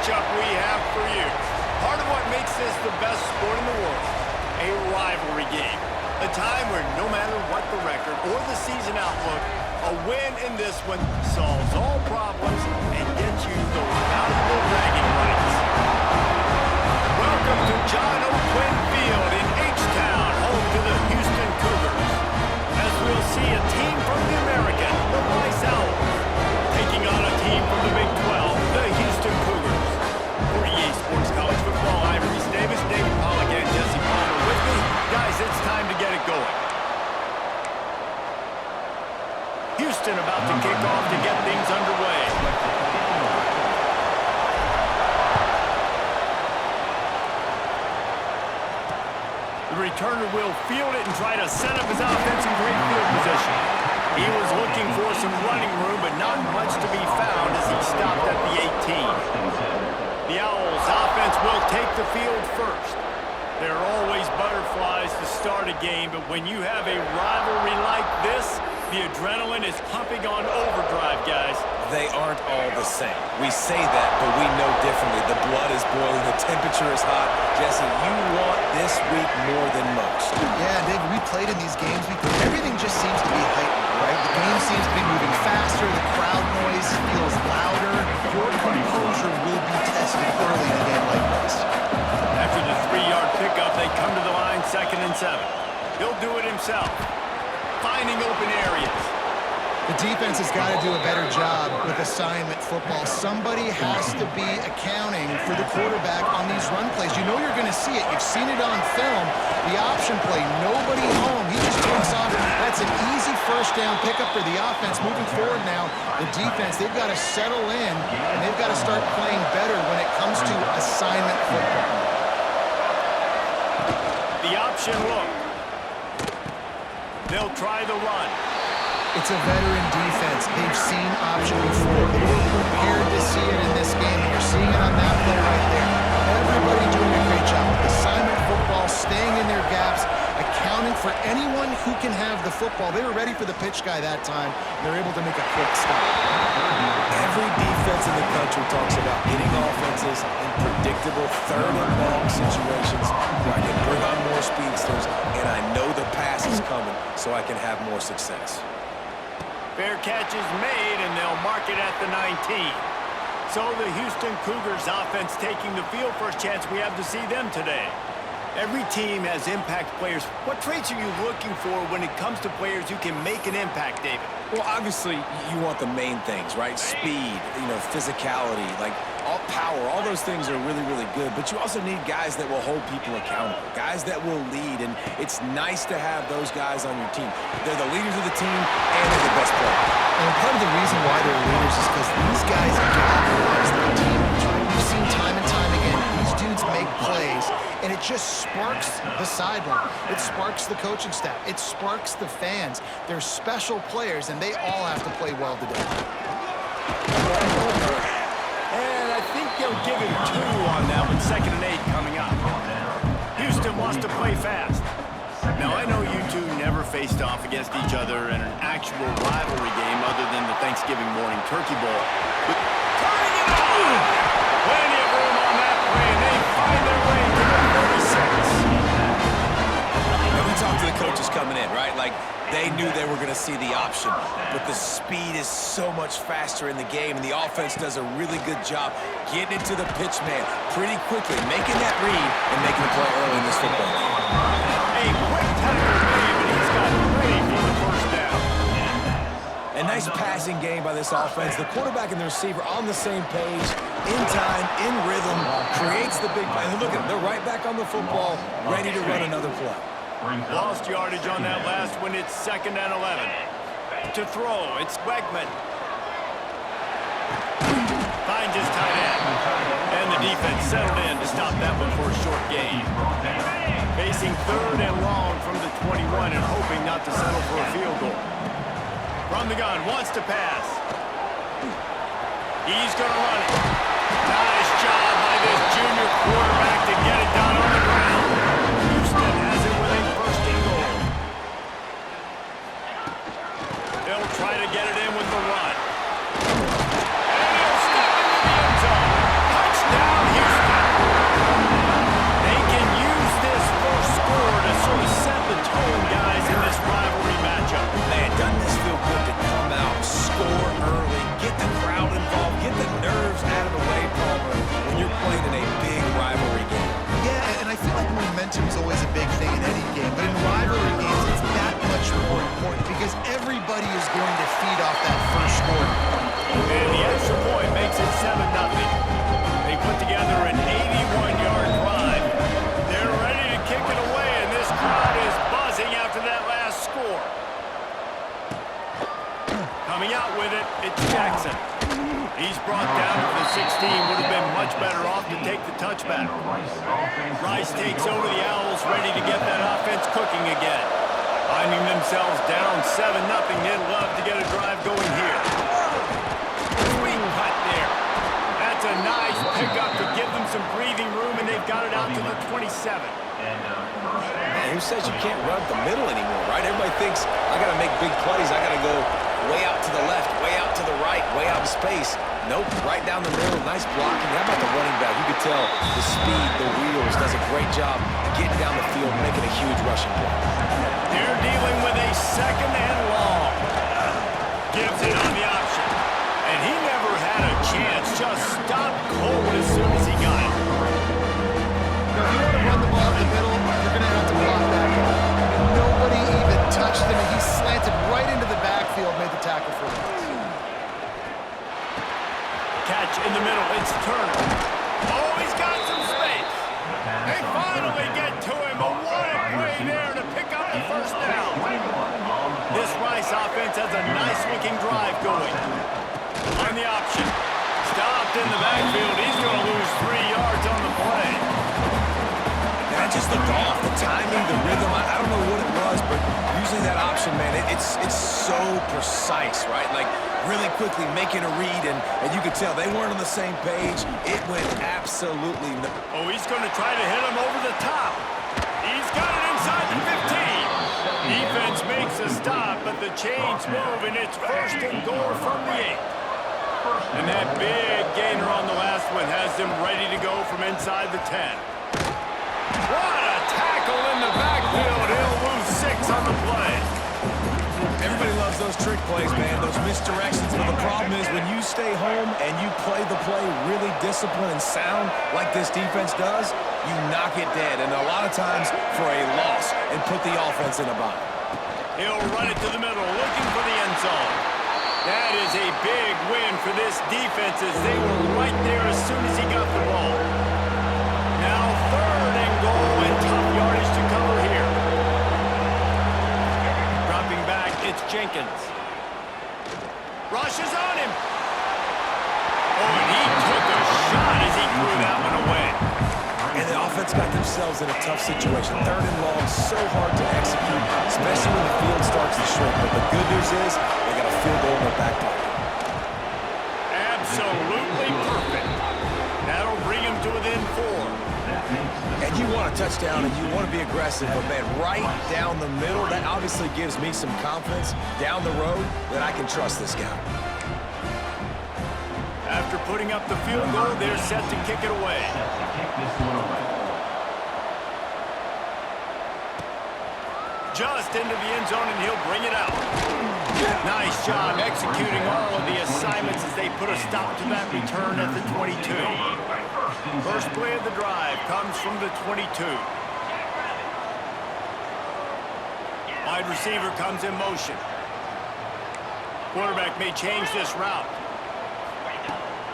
matchup we have for you. Part of what makes this the best sport in the world, a rivalry game. A time where no matter what the record or the season outlook, a win in this one solves all problems and gets you those valuable bragging rights. Welcome to John O'Quinn Field in H-Town, home to the Houston Cougars. As we'll see a team from the American, the Rice Owls, taking on a team from the Big 12, the Houston Cougars. For EA Sports College Football, I'm Reese Davis, David Pollack, and Jesse Palmer with me. Guys, it's time to get it going. Houston about to kick off to get things underway. The returner will field it and try to set up his offense in great field position. He was looking for some running room, but not much to be found as he stopped at the 18. The Owls' offense will take the field first. There are always butterflies to start a game, but when you have a rivalry like this, the adrenaline is pumping on overdrive, guys. They aren't all the same. We say that, but we know differently. The blood is boiling. The temperature is hot. Jesse, you want this week more than most. Yeah, David, we played in these games. Everything just seems to be heightened, right? The game seems to be moving faster. The crowd noise feels louder. Your composure will be tested early in a game like this. After the 3-yard pickup, they come to the line, 2nd and 7. He'll do it himself, finding open areas. The defense has got to do a better job with assignment football. Somebody has to be accounting for the quarterback on these run plays. You know you're going to see it. You've seen it on film. The option play, nobody home. He just takes off. That's an easy first down pickup for the offense. Moving forward now, the defense, they've got to settle in, and they've got to start playing better when it comes to assignment football. The option look. They'll try the run. It's a veteran defense. They've seen option before. They were prepared to see it in this game. You're seeing it on that play right there. Everybody doing a great job with assignment football, staying in their gaps, accounting for anyone who can have the football. They were ready for the pitch guy that time. They're able to make a quick stop. Every defense in the country talks about getting offenses in predictable third-and-long situations where I can bring on more speedsters, and I know the pass is coming so I can have more success. Fair catch is made, and they'll mark it at the 19. So the Houston Cougars offense taking the field. First chance we have to see them today. Every team has impact players. What traits are you looking for when it comes to players who can make an impact, David? Well, obviously, you want the main things, right? Speed, physicality, like all power, all those things are really, really good. But you also need guys that will hold people accountable, guys that will lead. And it's nice to have those guys on your team. They're the leaders of the team, and they're the best players. And part of the reason why they're leaders is because these guys galvanize their teammates, right? We've seen time and time again, these dudes make plays, and it just sparks the sideline. It sparks the coaching staff. It sparks the fans. They're special players, and they all have to play well today. And I think they'll give him 2 on that one. 2nd and 8 coming up. Houston wants to play fast. Now, I know you two never faced off against each other in an actual rivalry game other than the Thanksgiving morning turkey bowl. But turning it out! Plenty of room on that play, and they find their way to the 36. And we talked to the coaches coming in, right? Like, they knew they were going to see the option. But the speed is so much faster in the game, and the offense does a really good job getting into the pitch man pretty quickly, making that read and making the play early in this football game. A quick tackle made, but he's got ready for the first down. A nice passing game by this offense. The quarterback and the receiver on the same page, in time, in rhythm, creates the big play. And look at, they're right back on the football, ready to run another play. Lost yardage on that last one. It's 2nd and 11. To throw, it's Wegman. Finds his tight end. And the defense settled in to stop that one for a short gain. Facing 3rd and long from the 21 and hoping not to settle for a field goal. From the gun, wants to pass. He's going to run it. Nice job by this junior quarterback to get it done on the ground. Houston has it with a 1st and goal. They'll try to get it in with the run. And he'll step into the end zone. Touchdown! score. And the extra point makes it 7-0. They put together an 81-yard drive. They're ready to kick it away, and this crowd is buzzing after that last score. Coming out with it, it's Jackson. He's brought down to the 16. Would have been much better off to take the touchback. Rice takes over the Owls, ready to get that offense cooking again. Finding themselves down 7-0, they'd love to get a drive going here. Sweet cut there. That's a nice pickup to give them some breathing room, and they've got it out to the 27. Man, who says you can't run up the middle anymore, right? Everybody thinks, I got to make big plays. I got to go way out to the left, way out to the right, way out in space. Nope, right down the middle. Nice blocking. How about the running back? You could tell the speed, the wheels, does a great job getting down the field, making a huge rushing play. They're dealing with a second and long. Gives it on the option. And he never had a chance. Just stopped cold as soon as he got it. Now, if you want to run the ball in the middle, you're going to have to block back up. Nobody even touched him, and he slanted right into the backfield, made the tackle for him. Catch in the middle. It's Turner. Oh, he's got some space. They finally get to him. A wide play there to pick up the first down. This Rice offense has a nice-looking drive going. On the option. Stopped in the backfield. He's going to lose 3 yards on the play. And I just looked off. The timing, the rhythm, I don't know what it was, but usually that option, man, it's so precise, right? Like, really quickly making a read, and you could tell they weren't on the same page. It went absolutely no. Oh, he's going to try to hit him over the top. He's got it inside the 15. Defense makes a stop, but the chains move, and it's first and goal from the 8. And that big gainer on the last one has them ready to go from inside the 10. What a tackle in the backfield. He'll lose 6 on the play. Everybody loves those trick plays, man, those misdirections, but the problem is when you stay home and you play the play really disciplined and sound like this defense does, you knock it dead, and a lot of times for a loss, and put the offense in a bind. He'll run it to the middle, looking for the end zone. That is a big win for this defense as they were right there as soon as he got the ball. Now 3rd and goal, and tough yardage to cover here. Dropping back, it's Jenkins. Rushes on him. Oh, and he took a shot as he threw that one away. And the offense got themselves in a tough situation. 3rd and long, so hard to execute, especially when the field starts to shrink. But the good news is they got a field goal in their back pocket. Absolutely perfect. That'll bring him to within 4. And you want a touchdown and you want to be aggressive, but man, right down the middle, that obviously gives me some confidence down the road that I can trust this guy. After putting up the field goal, they're set to kick it away. Just into the end zone, and he'll bring it out. Nice job executing all of the assignments as they put a stop to that return at the 22. First play of the drive comes from the 22. Wide receiver comes in motion. Quarterback may change this route.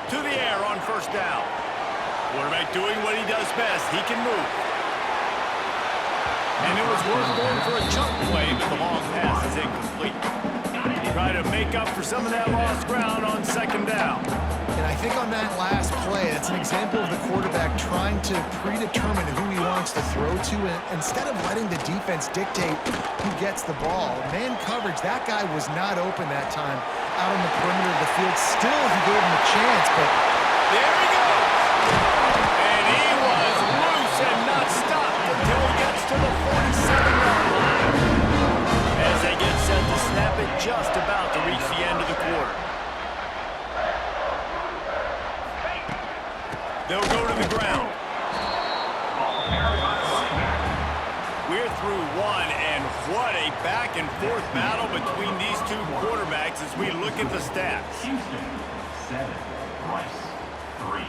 To the air on first down. Quarterback doing what he does best. He can move. And it was worth going for a chunk play, but the long pass is incomplete. Try to make up for some of that lost ground on 2nd down. And I think on that last play, it's an example of the quarterback trying to predetermine who he wants to throw to, and instead of letting the defense dictate who gets the ball. Man coverage, that guy was not open that time out on the perimeter of the field. Still, he gave him a chance, but there he goes. And he was loose and not stopped until he gets to the 47-yard line. As they get set to snap it, just about to reach the end of the quarter. They'll go to the ground. We're through 1, and what a back-and-forth battle between these two quarterbacks as we look at the stats. Houston, 7, Rice, 3.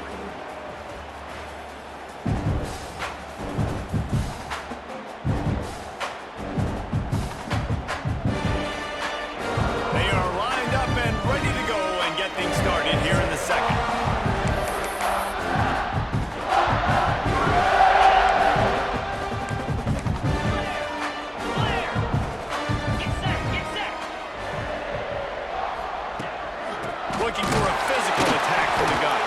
They are lined up and ready to go and get things started here in the second. Looking for a physical attack from the gun.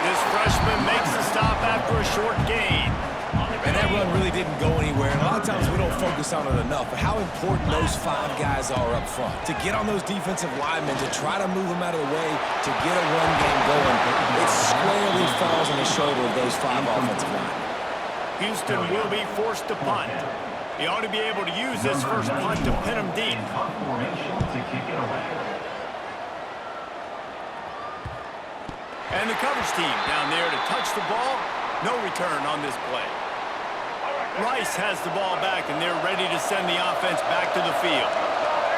This freshman makes the stop after a short gain. And that run really didn't go anywhere. And a lot of times we don't focus on it enough, but how important those 5 guys are up front. To get on those defensive linemen, to try to move them out of the way, to get a run game going, it squarely falls on the shoulder of those 5 offensive linemen. Houston will be forced to punt. He ought to be able to use this first punt to pin him deep. Punt formation to kick it away. And the coverage team down there to touch the ball. No return on this play. Rice has the ball back, and they're ready to send the offense back to the field.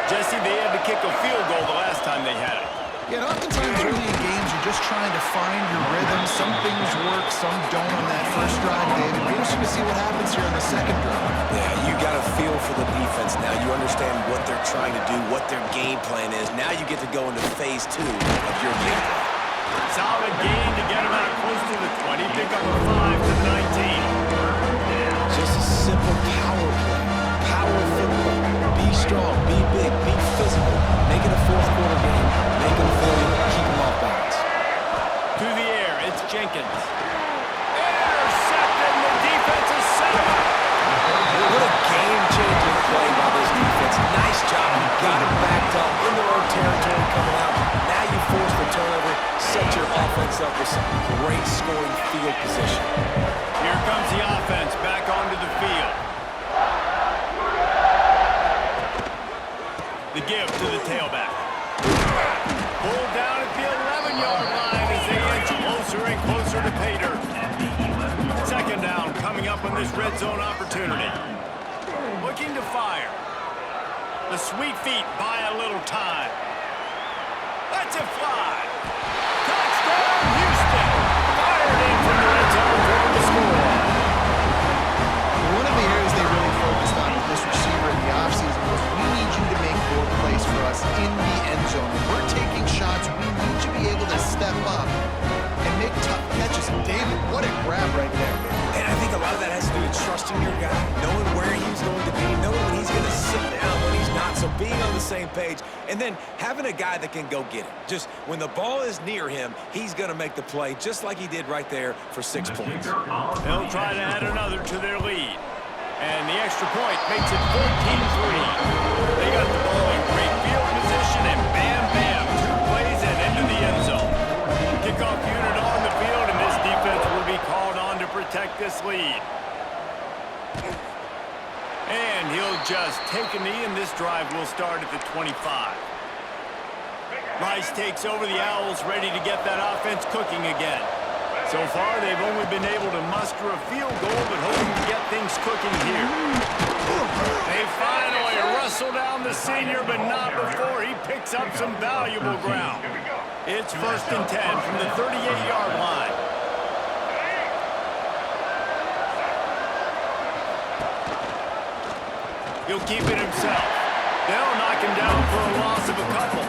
Jesse, they had to kick a field goal the last time they had it. Yeah, and oftentimes early in games, you're just trying to find your rhythm. Some things work, some don't on that first drive, David. We're interested to see what happens here on the second drive. Yeah, you got a feel for the defense now. You understand what they're trying to do, what their game plan is. Now you get to go into phase 2 of your game plan. Solid gain to get him out close to the 20. Pick up a 5 to the 19. Just a simple power play. Power football. Be strong, be big, be physical. Make it a fourth-quarter game. Make them feel you. Keep them off balance. To the air, it's Jenkins. Intercepted, the defense is set up. What a game-changing play by this defense. Nice job. You got it backed up in their own territory coming out. Now you force the turnover, set your offense up with some great scoring field position. Here comes the offense back onto the field. The give to the tailback. Pulled down at the 11-yard line as they inch closer and closer to pay dirt. Second down coming up on this red zone opportunity. Looking to fire. The sweet feet buy a little time. Let's it fly. Touchdown, Houston. Fired in from the red zone for the score. One of the areas they really focused on with this receiver in the offseason was we need you to make more plays for us in the end zone. When we're taking shots, we need to be able to step up and make tough catches. And David, what a grab right there. And I think a lot of that has to do with trusting your guy, knowing where he's going to be, knowing when he's going to sit down, when he's not. So being on the same page, and then having a guy that can go get it. Just when the ball is near him, he's going to make the play, just like he did right there for 6 points. They'll try to add another to their lead. And the extra point makes it 14-3. They got the ball in great field position, and bam, bam, 2 plays and into the end zone. Kickoff unit on the field, and this defense will be called on to protect this lead. And he'll just take a knee, and this drive will start at the 25. Rice takes over the Owls, ready to get that offense cooking again. So far, they've only been able to muster a field goal, but hoping to get things cooking here. They finally wrestle down the senior, but not before he picks up some valuable ground. It's 1st and 10 from the 38-yard line. He'll keep it himself. They'll knock him down for a loss of a couple.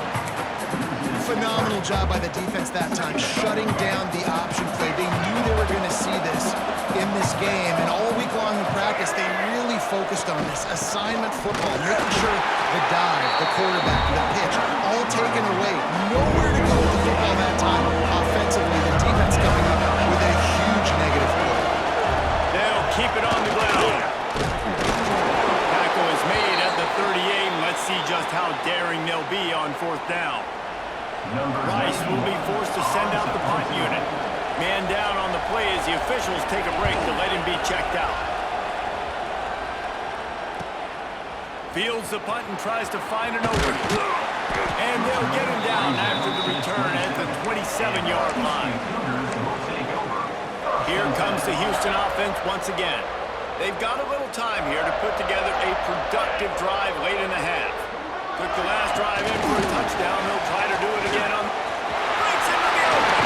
Phenomenal job by the defense that time, shutting down the option play. They knew they were going to see this in this game, and all week long in practice, they really focused on this assignment football, making sure the dive, the quarterback, the pitch, all taken away. Nowhere to go with the football that time. Offensively, the defense coming up with a huge negative play. They'll keep it on the ground. Tackle is made at the 38, and let's see just how daring they'll be on 4th down. Rice will be forced to send out the punt unit. Man down on the play as the officials take a break to let him be checked out. Fields the punt and tries to find an opening. And they'll get him down after the return at the 27-yard line. Here comes the Houston offense once again. They've got a little time here to put together a productive drive late in the half. Took the last drive in for a touchdown. They'll try to do it again on... Breaks into the open.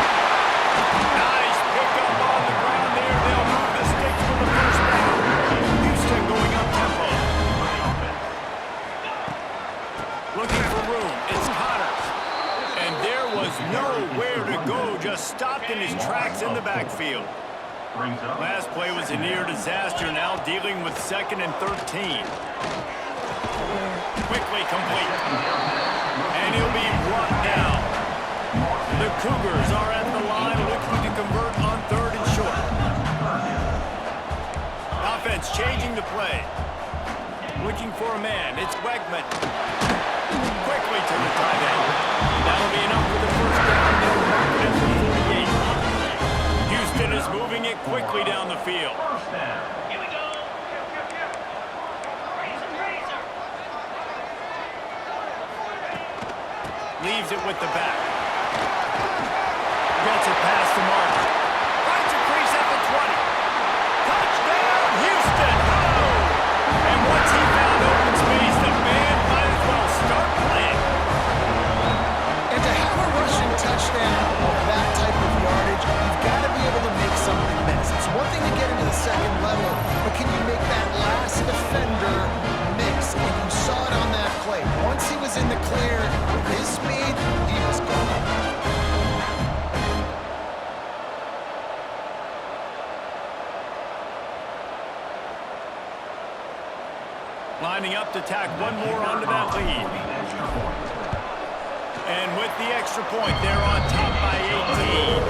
Nice pickup on the ground there. They'll move the sticks for the first down. Houston going up tempo. Looking for room. It's Connors. there was nowhere to go, just stopped in his tracks in the backfield. Last play was a near disaster, now dealing with 2nd and 13. Quickly complete. And he'll be brought down. The Cougars are at the line looking to convert on 3rd and short. Offense changing the play. Looking for a man. It's Wegman. Quickly to the tight end. That'll be enough for the first down. They'll mark it at the 48. Houston is moving it quickly down the field. Here we go. Leaves it with the back. Gets it past the mark. Finds a crease at the 20. Touchdown, Houston! Oh! And once he found open space, the band might as well start playing. And to have a rushing touchdown of that type of yardage, you've got to be able to make something miss. It's one thing to get into the 2nd level, but can you make that last defender miss? And you saw it on that play. Once he was in the clear, with his speed, he was gone. Lining up to tack one more onto that lead. And with the extra point, they're on top by 18.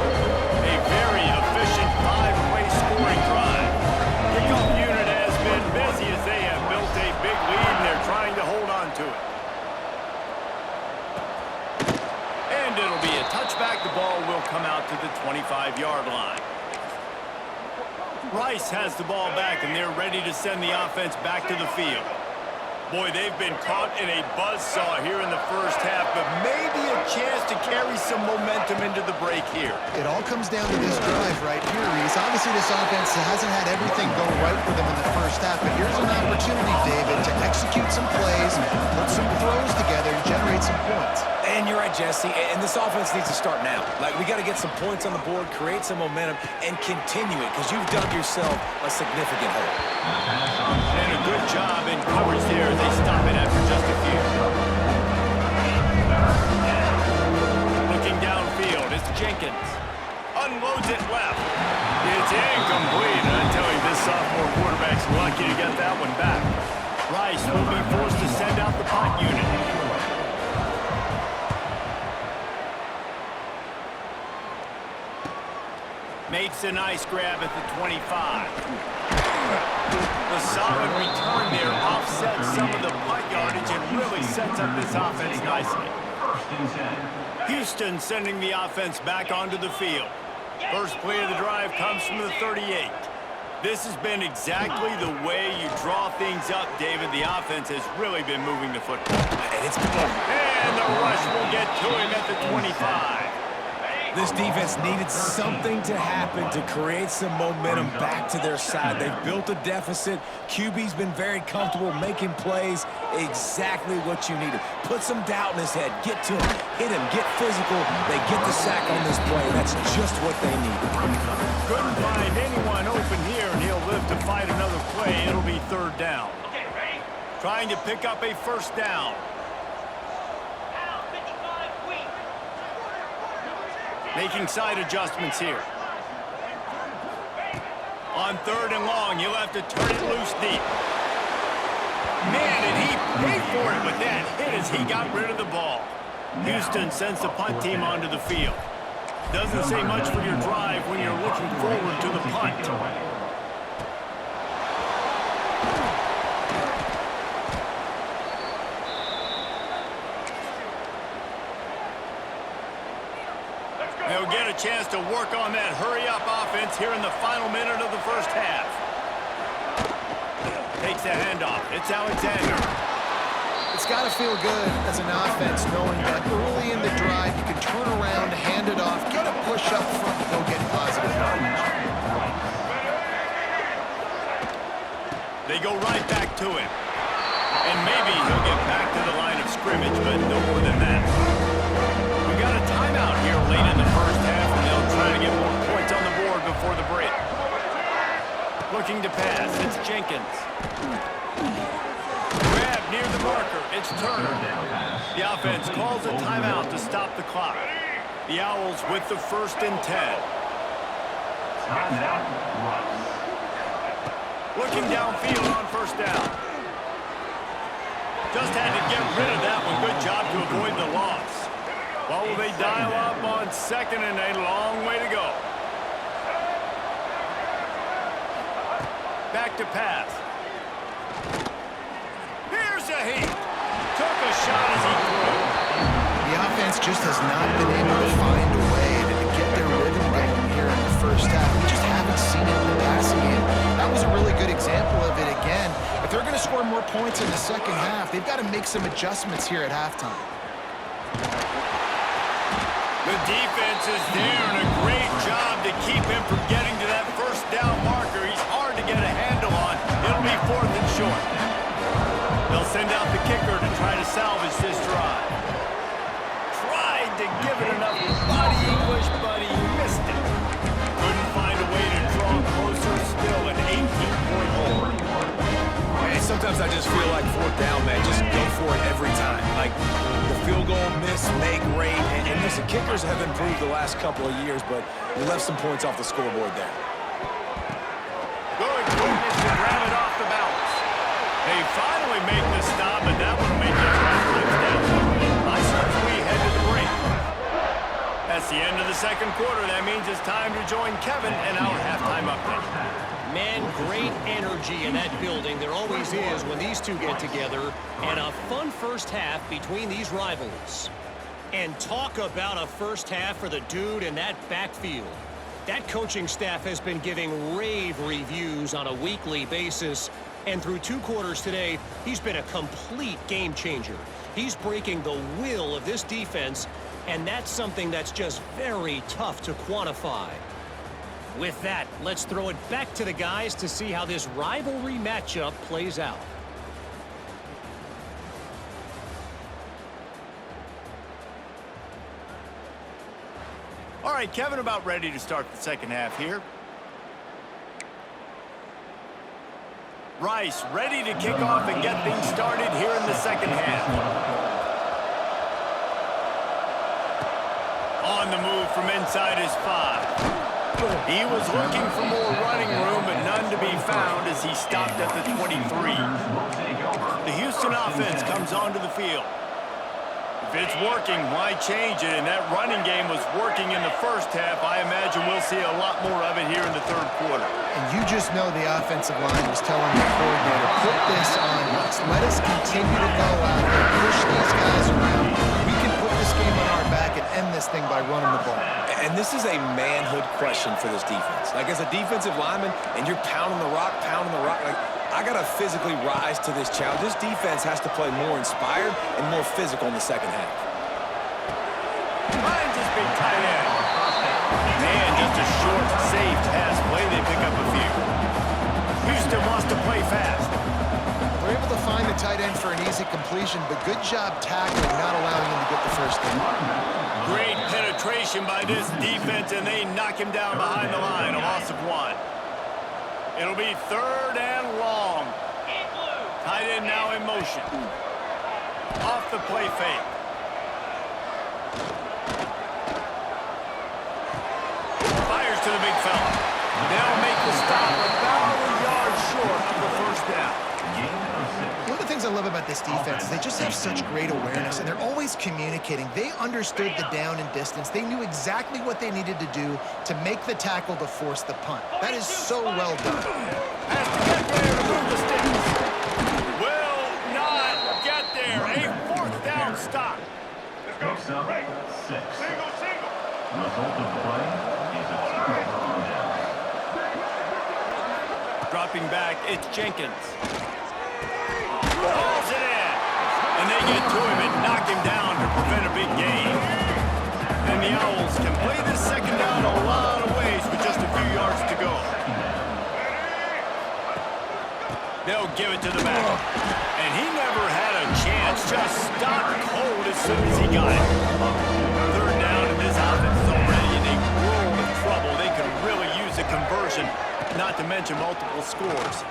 A very efficient 5-way scoring drive. Kickoff unit has been busy as they have built a big lead, and they're trying to hold on to it. And it'll be a touchback. The ball will come out to the 25-yard line. Rice has the ball back, and they're ready to send the offense back to the field. Boy, they've been caught in a buzzsaw here in the first half, but maybe a chance to carry some momentum into the break here. It all comes down to this drive right here, Reese. Obviously, this offense hasn't had everything go right for them in the first half, but here's an opportunity, David, to execute some plays, put some throws together, and generate some points. And you're right, Jesse, and this offense needs to start now. Like, we got to get some points on the board, create some momentum, and continue it, because you've dug yourself a significant hole. And a good job in coverage there. They stop it after just a few. Looking downfield, it's Jenkins. Unloads it left. It's incomplete. I tell you, this sophomore quarterback's lucky to get that one back. Rice will be forced to send out the punt unit. Makes a nice grab at the 25. The solid return there offsets some of the punt yardage and really sets up this offense nicely. Houston sending the offense back onto the field. First play of the drive comes from the 38. This has been exactly the way you draw things up, David. The offense has really been moving the football. And the rush will get to him at the 25. This defense needed something to happen to create some momentum back to their side. They've built a deficit. QB's been very comfortable making plays. Exactly what you needed. Put some doubt in his head. Get to him. Hit him. Get physical. They get the sack on this play. That's just what they needed. Couldn't find anyone open here, and he'll live to fight another play. It'll be 3rd down. Okay, ready? Trying to pick up a first down. Making side adjustments here. On 3rd and long, he'll have to turn it loose deep. Man, did he pay for it with that hit as he got rid of the ball. Houston sends the punt team onto the field. Doesn't say much for your drive when you're looking forward to the punt. They'll get a chance to work on that hurry-up offense here in the final minute of the first half. Takes the handoff. It's Alexander. It's got to feel good as an offense knowing that early in the drive you can turn around, hand it off, get a push up front, and go get positive yardage. They go right back to him. And maybe he'll get back to the line of scrimmage, but no more than that. We got a timeout here late in the first half, and they'll try to get more points on the board before the break. Looking to pass, it's Jenkins. Grabbed near the marker. It's Turner. The offense calls a timeout to stop the clock. The Owls with the 1st and 10. Timeout, Russ. Looking downfield on 1st down. Just had to get rid of that one. Good job to avoid the loss. Well, will they dial up on 2nd and a long way to go? Back to pass. Here's a heat. Took a shot as he threw. The offense just has not been able to find a way to get their rhythm going here in the 1st half. We just haven't seen it in the passing game. That was a really good example of it again. If they're going to score more points in the 2nd half, they've got to make some adjustments here at halftime. The defense is there, and a great job to keep him from getting to that 1st down marker. He's hard to get a handle on. It'll be 4th and short. They'll send out the kicker to try to salvage this drive. Tried to give it enough body English, but he missed it. Couldn't find a way to draw closer. Still an 18-point hole. Man, sometimes I just feel like 4th down, man. Just go for it every time. Like the field goal, miss, make, rate. And listen, kickers have improved the last couple of years, but we left some points off the scoreboard there. Good quickness to grab it off the balance. They finally make the stop, but that one will make it touchdown. Nice as we head to the break. That's the end of the 2nd quarter. That means it's time to join Kevin and our halftime update. Man, great energy in that building. There always is when these two get together. And a fun 1st half between these rivals. And talk about a 1st half for the dude in that backfield. That coaching staff has been giving rave reviews on a weekly basis. And through 2 quarters today, he's been a complete game changer. He's breaking the will of this defense, and that's something that's just very tough to quantify. With that, let's throw it back to the guys to see how this rivalry matchup plays out. All right, Kevin, about ready to start the 2nd half here. Rice ready to kick off and get things started here in the 2nd half. On the move from inside his 5. He was looking for more running room, but none to be found as he stopped at the 23. The Houston offense comes onto the field. If it's working, why change it? And that running game was working in the 1st half. I imagine we'll see a lot more of it here in the 3rd quarter. And you just know the offensive line was telling the coordinator, put this on us. Let us continue to go out and push these guys around. We can put this game on our back and end this thing by running the ball. And this is a manhood question for this defense. Like, as a defensive lineman, and you're pounding the rock, like, I got to physically rise to this challenge. This defense has to play more inspired and more physical in the 2nd half. Finds his big tight end. Man, just a short, safe pass play. They pick up a few. Houston wants to play fast. We're able to find the tight end for an easy completion, but good job tackling, not allowing him to get the 1st down. Great penetration by this defense, and they knock him down behind the line. A loss of 1. It'll be 3rd and long. Tight end now in motion. Off the play fake. Fires to the big fella. They'll make the stop about a yard short of the 1st down. One of the things I love about this defense is they just have such great awareness, and they're always communicating. They understood the down and distance. They knew exactly what they needed to do to make the tackle to force the punt. That is so well done. Has to get there to move the sticks. Will not get there. A 4th down stop. Picks up 6. Result of play is a turnover on down. Dropping back, it's Jenkins. Hauls it in. And they get to him and knock him down to prevent a big gain. And the Owls can play this 2nd down a lot of ways with just a few yards to go. They'll give it to the back. And he never had a chance. Just stopped cold as soon as he got it. 3rd down, and this offense is already in a world of trouble. They could really use a conversion, not to mention multiple scores.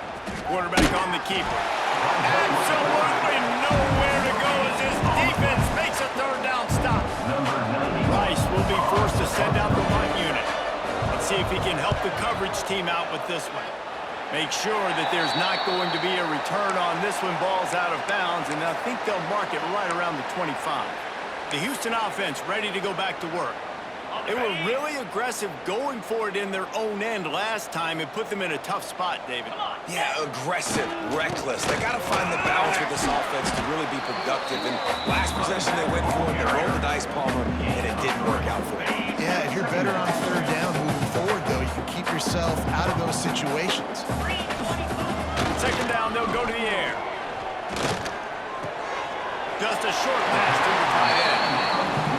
Quarterback on the keeper. Absolutely nowhere to go as this defense makes a third down stop. Rice will be forced to send out the punt unit. Let's see if he can help the coverage team out with this one. Make sure that there's not going to be a return on this one. Ball's out of bounds, and I think they'll mark it right around the 25. The Houston offense ready to go back to work. They were really aggressive going for it in their own end last time and put them in a tough spot, David. Yeah, aggressive, reckless. They got to find the balance with this offense to really be productive. And last possession they went for it, they rolled the dice, Palmer, and it didn't work out for them. Yeah, if you're better on third down moving forward, though, you can keep yourself out of those situations. Second down, they'll go to the air. Just a short pass to the tight end.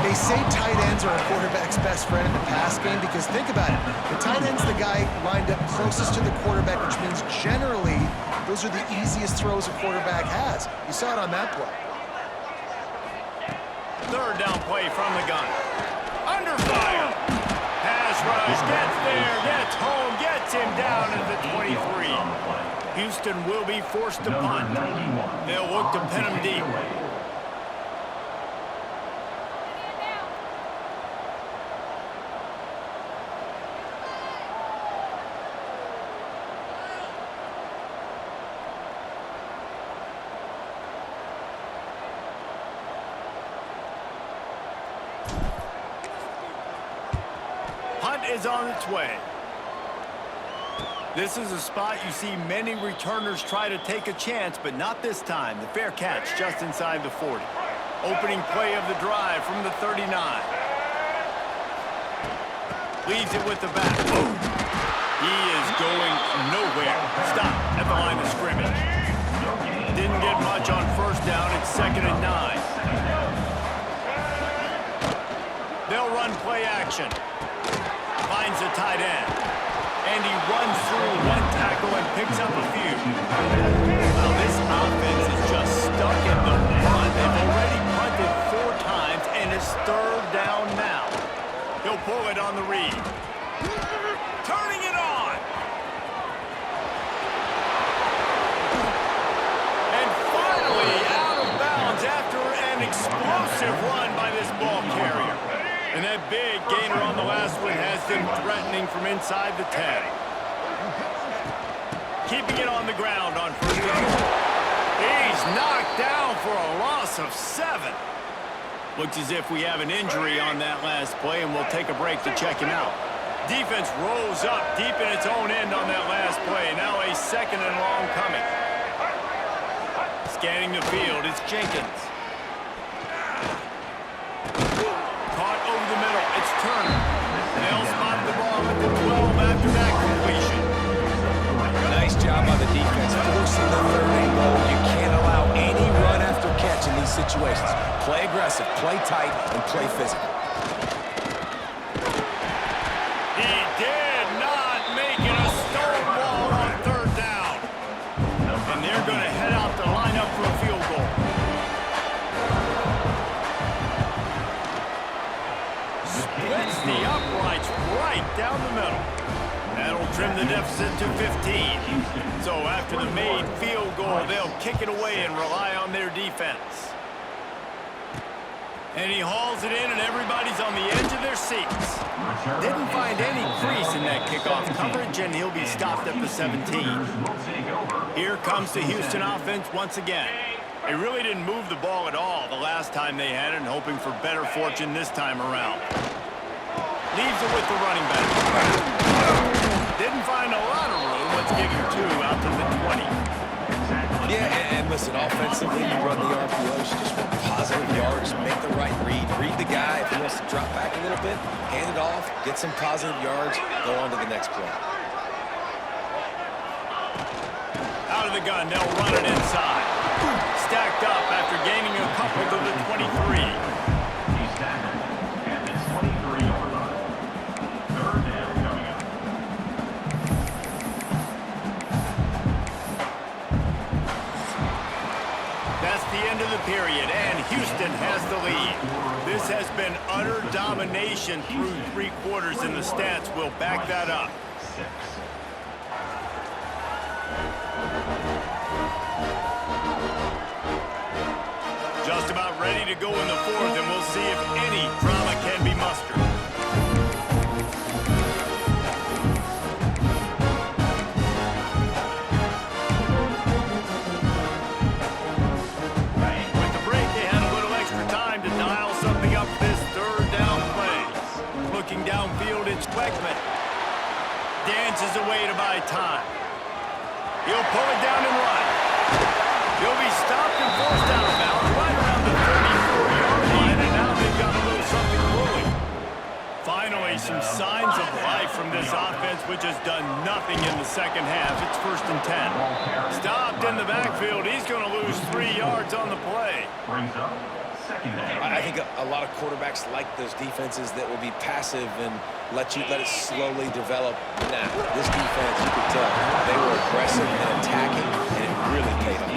They say tight ends are a quarterback's best friend in the pass game because think about it. The tight end's the guy lined up closest to the quarterback, which means generally those are the easiest throws a quarterback has. You saw it on that play. Third down play from the gun. Under fire. Pass rush, gets there, gets home, gets him down at the 23. Houston will be forced to punt. They'll look to pin him deep. Punt is on its way. This is a spot you see many returners try to take a chance, but not this time. The fair catch just inside the 40. Opening play of the drive from the 39. Leaves it with the back. Boom. He is going nowhere. Stop at the line of scrimmage. Didn't get much on first down. It's 2nd and 9. They'll run play action. Finds the tight end. And he runs through one tackle and picks up a few. Well, this offense is just stuck in the run. They've already punted 4 times, and it's third down now. He'll pull it on the read. Turning it on. And finally out of bounds after an explosive run by this ball carrier. And that big gainer on the last one has them threatening from inside the 10. Keeping it on the ground on first down. He's knocked down for a loss of 7. Looks as if we have an injury on that last play, and we'll take a break to check him out. Defense rolls up deep in its own end on that last play. Now a 2nd and long coming. Scanning the field, it's Jenkins. Over the middle, it's Turner. They'll spot the ball at the 12 after that completion. Nice job by the defense forcing the third and goal. You can't allow any run after catch in these situations. Play aggressive, play tight, and play physical. He did not make it a stone wall on third down. And they're going to head out to line up for a field goal. Splits the uprights right down the middle. That'll trim the deficit to 15. So after the made field goal, they'll kick it away and rely on their defense. And he hauls it in, and everybody's on the edge of their seats. Didn't find any crease in that kickoff coverage, and he'll be stopped at the 17. Here comes the Houston offense once again. They really didn't move the ball at all the last time they had it, and hoping for better fortune this time around. Leaves it with the running back. Didn't find a lot of room. Let's give him 2 out to the 20. Yeah, and listen, offensively, you run the RPOs, you just want positive yards, make the right read. Read the guy. If he wants to drop back a little bit, hand it off, get some positive yards, go on to the next play. Out of the gun, they'll run it inside. Stacked up after gaining a couple to the 23. He's tackled at the 23-yard line. Third down coming up. That's the end of the period, and Houston has the lead. This has been utter domination through 3 quarters, and the stats will back that up. 6. Just about ready to go in the fourth, and we'll see if any drama can be mustered. With the break, they had a little extra time to dial something up for this third down play. Looking downfield, it's Beckman. Dances away to buy time. He'll pull it down and run. He'll be stopped and forced out of bounds right around the 34-yard line, and now they've got a little something brewing. Finally, some signs of life from this offense, which has done nothing in the second half. It's 1st and 10. Stopped in the backfield. He's going to lose 3 yards on the play. Brings up second down. I think a lot of quarterbacks like those defenses that will be passive and let it slowly develop. Nah, this defense, you could tell, they were aggressive and attacking, and it really paid off.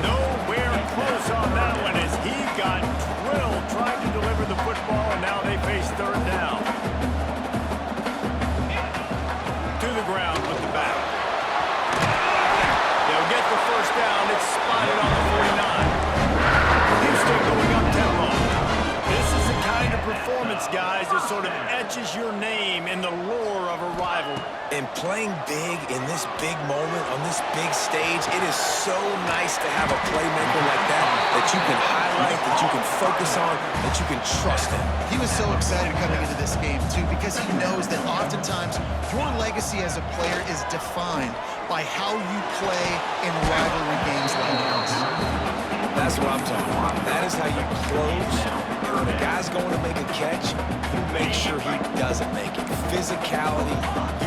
Nowhere close on that one as he got drilled trying to deliver the football, and now they face third down. To the ground with the back. They'll get the first down. It's spotted on the 49. Houston going up tempo. This is the kind of performance, guys, that sort of etches your name in the lore of a rival. And playing big in this big moment, on this big stage, it is so nice to have a playmaker like that you can highlight, that you can focus on, that you can trust in. He was so excited coming into this game, too, because he knows that oftentimes your legacy as a player is defined by how you play in rivalry games like this. That's what I'm talking about. That is how you close. And when a guy's going to make a catch, you make sure he doesn't make it. Physicality,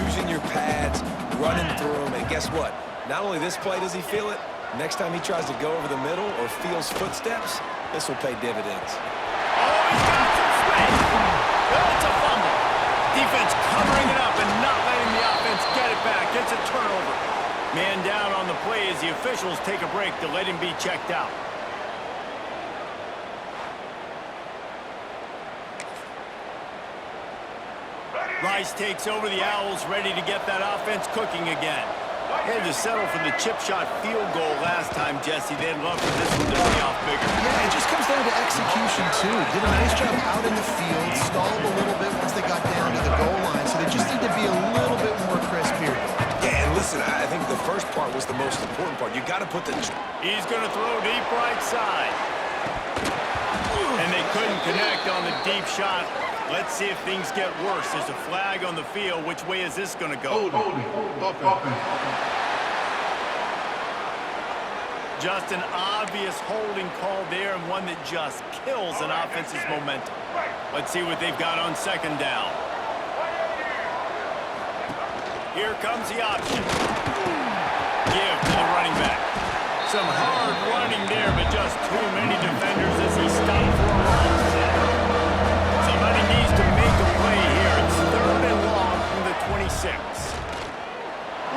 using your pads, running through them. And guess what? Not only this play does he feel it, next time he tries to go over the middle or feels footsteps, this will pay dividends. Oh, he's got some space. It's a fumble. Defense covering it up and not letting the offense get it back. It's a turnover. Man down on the play as the officials take a break to let him be checked out. Rice takes over. The Owls ready to get that offense cooking again. They had to settle for the chip shot field goal last time, Jesse. They'd love for this one to pay off bigger. Yeah, it just comes down to execution, too. Did a nice job out in the field, stalled a little bit once they got down to the goal line, so they just need to be a little bit more crisp here. Yeah, and listen, I think the first part was the most important part. You got to put the... He's going to throw deep right side. And they couldn't connect on the deep shot. Let's see if things get worse. There's a flag on the field. Which way is this going to go? Just an obvious holding call there, and one that just kills an offense's momentum. Let's see what they've got on second down. Here comes the option. Give to the running back. Some hard running there, but just too many defenders as he stopped for a loss. Somebody needs to make a play here. It's third and long from the 26.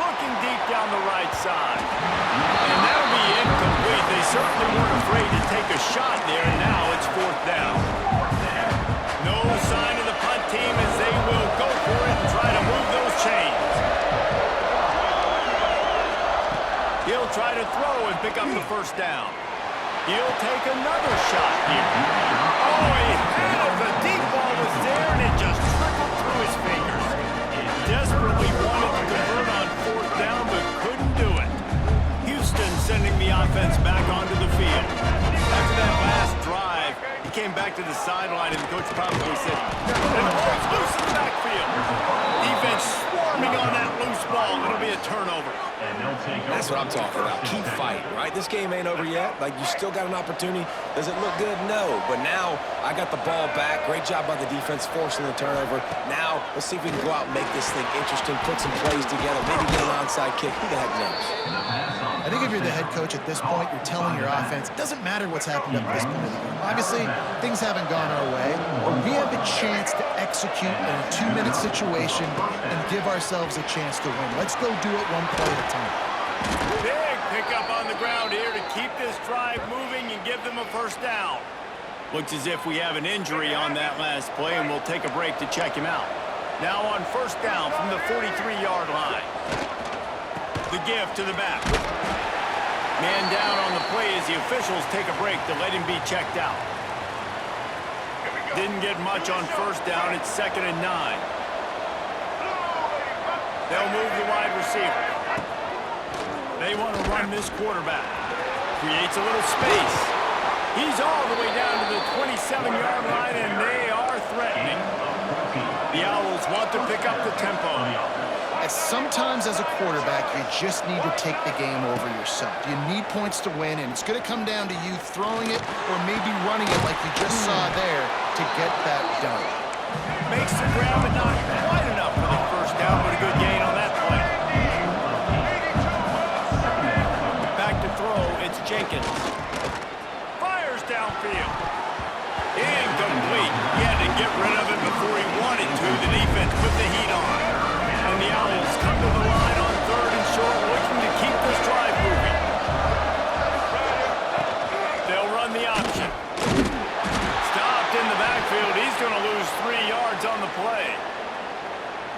Looking deep down the right side. And that'll be incomplete. They certainly weren't afraid to take a shot there, and now it's fourth down. No sign of the punt team as they will go for it and try to move those chains. He'll try to throw and pick up the first down. He'll take another shot here. Oh, he had it. The deep ball was there, and it just trickled through his fingers. Desperately wanted to convert on fourth down, but couldn't do it. Houston sending the offense back onto the field. After that last drive, he came back to the sideline, and the coach probably said, and the ball's loose in the backfield. Defense swarming on that loose ball. It'll be a turnover. That's what I'm talking about. Keep fighting, right? This game ain't over yet. Like, you still got an opportunity. Does it look good? No. But now, I got the ball back. Great job by the defense forcing the turnover. Now, let's see if we can go out and make this thing interesting, put some plays together, maybe get an onside kick. Who the heck knows? I think if you're the head coach at this point, you're telling your offense, it doesn't matter what's happened up to this point of the game. Obviously, things haven't gone our way, but we have a chance to execute in a 2-minute situation and give ourselves a chance to win. Let's go do it one play at a time. Big pickup on the ground here to keep this drive moving and give them a first down. Looks as if we have an injury on that last play, and we'll take a break to check him out. Now on first down from the 43-yard line. The give to the back. Man down on the play as the officials take a break to let him be checked out. Didn't get much on first down. It's 2nd and 9. They'll move the wide receiver. They want to run this quarterback. Creates a little space. He's all the way down to the 27-yard line, and they are threatening. The Owls want to pick up the tempo. Sometimes as a quarterback, you just need to take the game over yourself. You need points to win, and it's going to come down to you throwing it or maybe running it like you just saw there to get that done. Makes the grab, but not quite enough for the first down, but a good gain on that play. Back to throw, it's Jenkins. Fires downfield. Incomplete. He had to get rid of it before he wanted to. The defense put the heat on. And the Owls come to the line on 3rd and short, looking to keep this drive moving. They'll run the option. Stopped in the backfield. He's going to lose 3 yards on the play.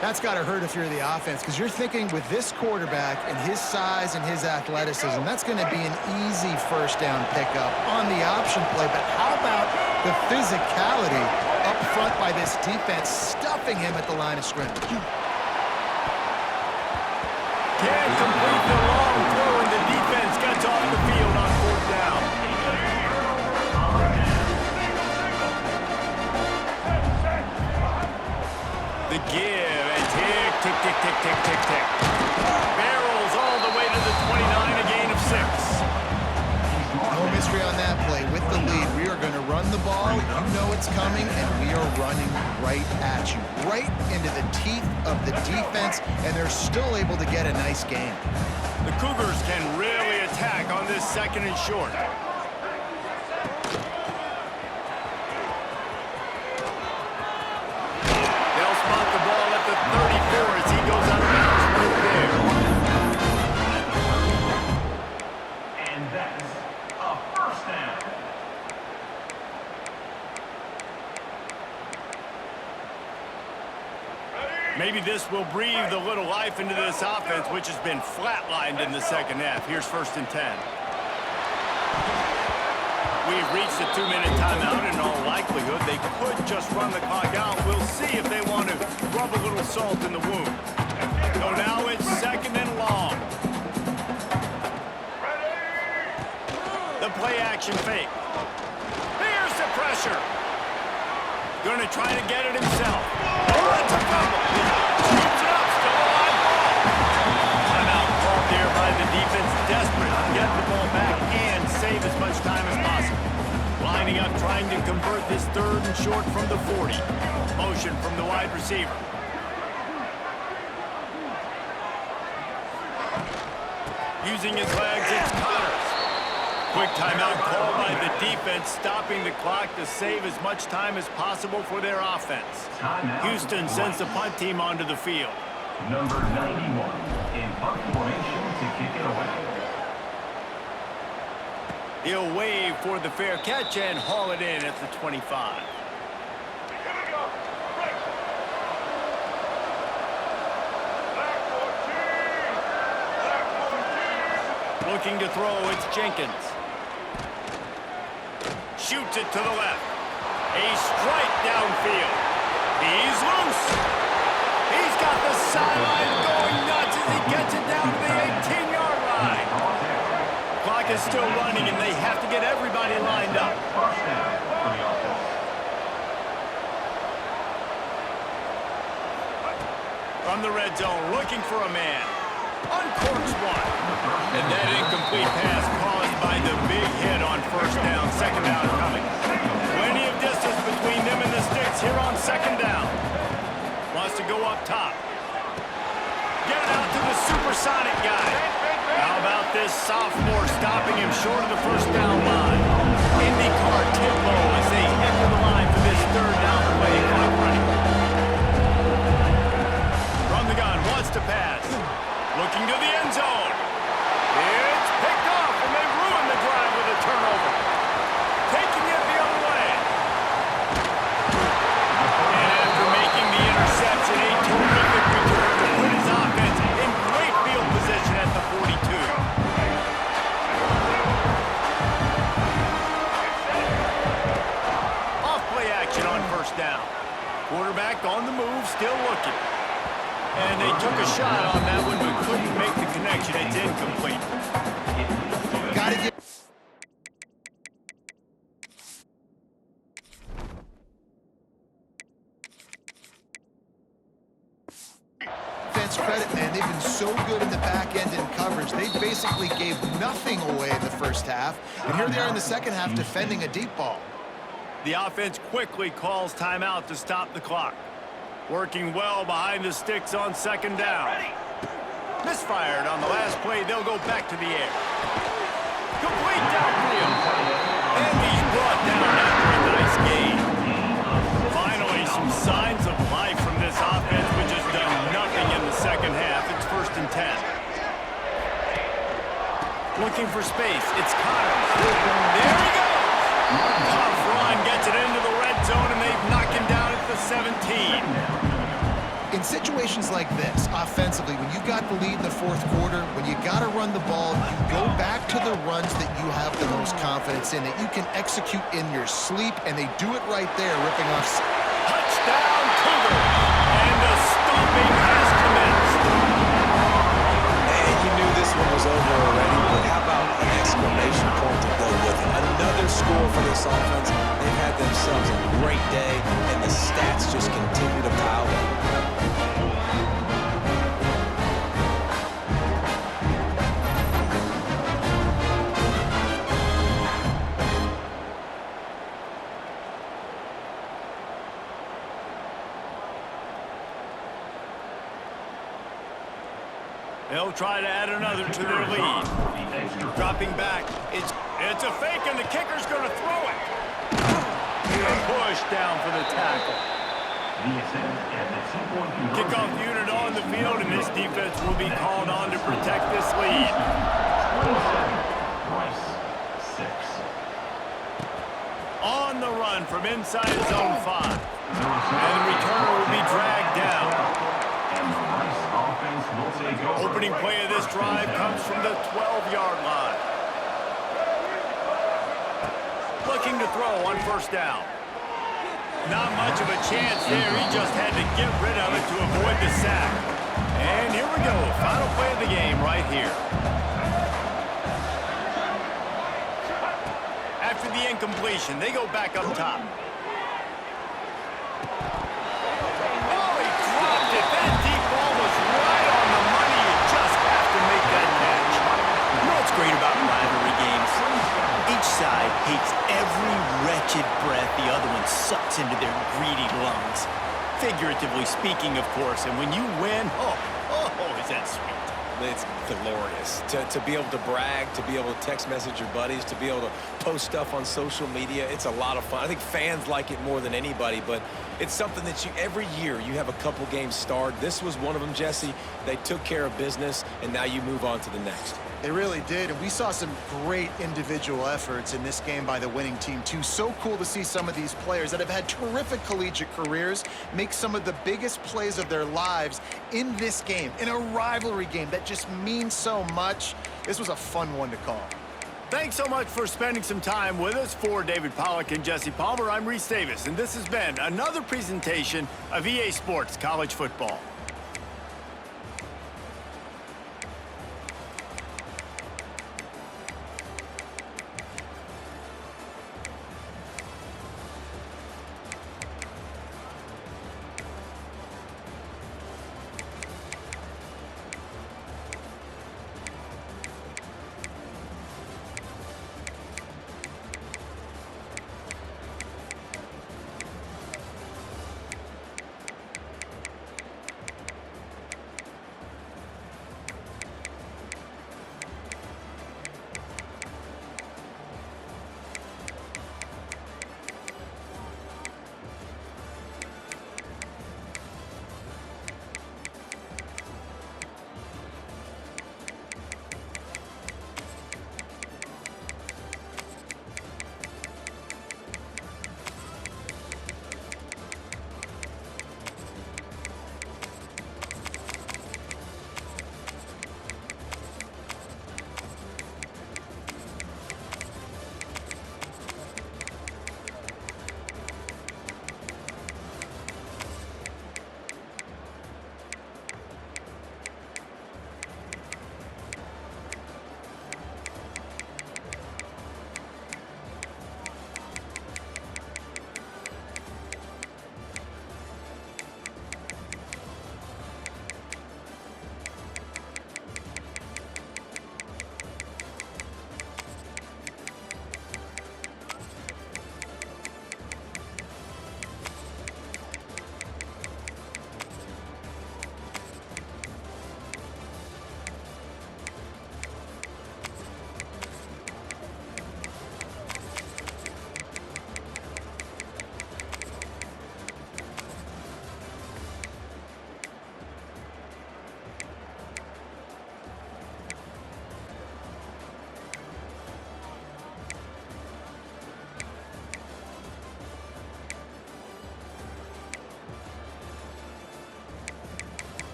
That's got to hurt if you're the offense, because you're thinking with this quarterback and his size and his athleticism, that's going to be an easy first down pickup on the option play. But how about the physicality up front by this defense, stuffing him at the line of scrimmage? Can't complete the long throw, and the defense gets off the field on 4th down. The give, and tick, tick, tick, tick, tick, tick, tick. Barrels all the way to the 29, a gain of 6. No mystery on that play. With the lead, we are going to run the ball. You know it's coming, and we are running right at you, right into the teeth of the defense, and they're still able to get a nice gain. The Cougars can really attack on this 2nd and short. They'll spot the ball at the 34 as he goes out of bounds right there. And that's a first down. Maybe this will breathe a little life into this offense, which has been flatlined in the 2nd half. Here's 1st and 10. We've reached the 2-minute timeout. In all likelihood, they could just run the clock out. We'll see if they want to rub a little salt in the wound. So now it's 2nd and long. The play action fake. Here's the pressure. Going to try to get it himself. Oh, it's a fumble. Shoots it up, still a live ball. Timeout called there by the defense, desperate to get the ball back and save as much time as possible. Lining up, trying to convert this 3rd and short from the 40. Motion from the wide receiver. Using his legs, it's Connors. Quick timeout called by the defense, stopping the clock to save as much time as possible for their offense. Houston sends the punt team onto the field. Number 91 in punt formation to kick it away. He'll wave for the fair catch and haul it in at the 25. Looking to throw, it's Jenkins. Shoots it to the left. A strike downfield. He's loose. He's got the sideline going nuts as he gets it down to the 18-yard line. Clock is still running, and they have to get everybody lined up. From the red zone, looking for a man. Uncorks one. And that incomplete pass caused by the big hit on first down. 2nd down coming. Plenty of distance between them and the sticks here on 2nd down. Wants to go up top. Get it out to the supersonic guy. How about this sophomore stopping him short of the first down line? IndyCar tempo as they enter the line for this 3rd down play. Clock running. From the gun, wants to pass. Looking to the end zone. It's picked off, and they ruin the drive with a turnover. Taking it the other way. And after making the interception, a terrific return to put his offense in great field position at the 42. quarterback on the move, still looking. And they took a shot on that one, but couldn't make the connection. It's incomplete. Gotta get defense credit, man. They've been so good in the back end in coverage. They basically gave nothing away in the first half. And here they are in the second half defending a deep ball. The offense quickly calls timeout to stop the clock. Working well behind the sticks on second down. Misfired on the last play. They'll go back to the air. Complete downfield. And he's brought down after a nice gain. Finally, some signs of life from this offense, which has done nothing in the second half. It's 1st and 10. Looking for space. It's Connors. There he goes. Tough run gets it into the red zone, and they knock him down at the 17. In situations like this, offensively, when you got the lead in the fourth quarter, when you got to run the ball, you go back to the runs that you have the most confidence in, that you can execute in your sleep, and they do it right there, ripping off. Touchdown, Cougar! And the stomping has commenced. And you knew this one was over already, but how about an exclamation point to go with it? Another score for this offense. They've had themselves a great day, and the stats just continue to pile up. They'll try to add another to their lead. Dropping back. It's a fake, and the kicker's going to throw it. Push down for the tackle. Kickoff unit on the field, and this defense will be called on to protect this lead. On the run from inside zone 5. And the returner will be dragged down. Opening play of this drive comes from the 12-yard line. Looking to throw on 1st down. Not much of a chance there. He just had to get rid of it to avoid the sack. And here we go. Final play of the game right here. After the incompletion, they go back up top. Oh, he dropped it. That deep ball was right on the money. You just have to make that catch. You know what's great about rivalry games? Each side hates every wretched breath the other one sucks into their greedy lungs. Figuratively speaking, of course. And when you win, oh, is that sweet. It's glorious to be able to brag, to be able to text message your buddies, to be able to post stuff on social media. It's a lot of fun. I think fans like it more than anybody, but it's something that every year you have a couple games starred. This was one of them, Jesse. They took care of business, and now you move on to the next. They really did, and we saw some great individual efforts in this game by the winning team, too. So cool to see some of these players that have had terrific collegiate careers make some of the biggest plays of their lives in this game, in a rivalry game that just means so much. This was a fun one to call. Thanks so much for spending some time with us. For David Pollack and Jesse Palmer, I'm Reese Davis, and this has been another presentation of EA Sports College Football.